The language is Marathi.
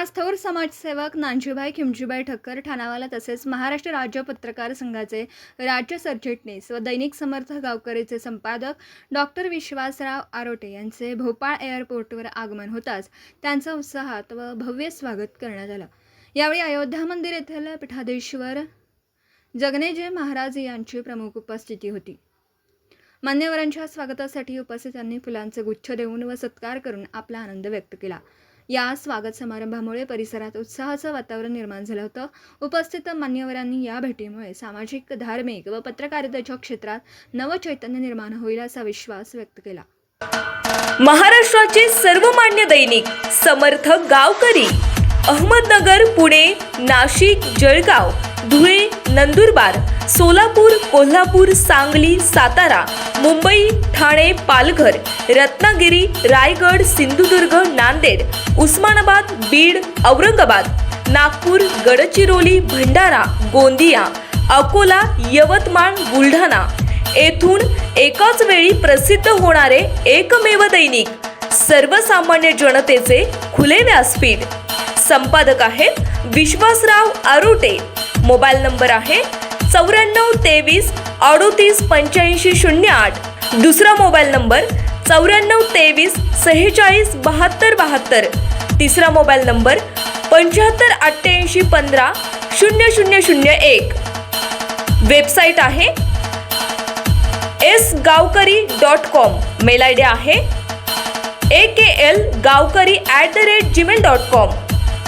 आज थोर समाजसेवक नानजीभाई खिमजीभाई ठक्कर ठाणावाला तसेच महाराष्ट्र राज्य पत्रकार संघाचे राज्य सरचिटणीस व दैनिक समर्थ गावकरीचे संपादक डॉक्टर विश्वासराव आरोटे यांचे भोपाळ एअरपोर्टवर आगमन होताच त्यांचं उत्साहात व भव्य स्वागत करण्यात आलं। यावेळी अयोध्या मंदिर येथील पीठाधीश्वर जगनेजी महाराज यांची प्रमुख उपस्थिती होती। मान्यवरांच्या स्वागतासाठी उपस्थितांनी फुलांचे गुच्छ देऊन व सत्कार करून आपला आनंद व्यक्त केला। या स्वागत समारंभामुळे परिसरात उत्साहाचं वातावरण निर्माण झालं होतं। उपस्थित मान्यवरांनी या भेटीमुळे सामाजिक, धार्मिक व पत्रकारितेच्या क्षेत्रात नवचैतन्य निर्माण होईल असा विश्वास व्यक्त केला। महाराष्ट्राचे सर्वमान्य दैनिक समर्थ गावकरी अहमदनगर, पुणे, नाशिक, जळगाव, धुळे, नंदुरबार, सोलापूर, कोल्हापूर, सांगली, सातारा, मुंबई, ठाणे, पालघर, रत्नागिरी, रायगड, सिंधुदुर्ग, नांदेड, उस्मानाबाद, बीड, औरंगाबाद, नागपूर, गडचिरोली, भंडारा, गोंदिया, अकोला, यवतमाळ, बुलढाणा येथून एकाच वेळी प्रसिद्ध होणारे एकमेव दैनिक, सर्वसामान्य जनतेचे खुले व्यासपीठ। संपादक आहेत विश्वासराव आरोटे। मोबाईल नंबर आहे 9423 38 85 08। दुसरा मोबाईल नंबर 9423 46 72 72। तिसरा मोबाईल नंबर 75 88 15 0001। वेबसाईट आहे sgavkari.com। मेल आयडी आहे aklgavkari@gmail.com।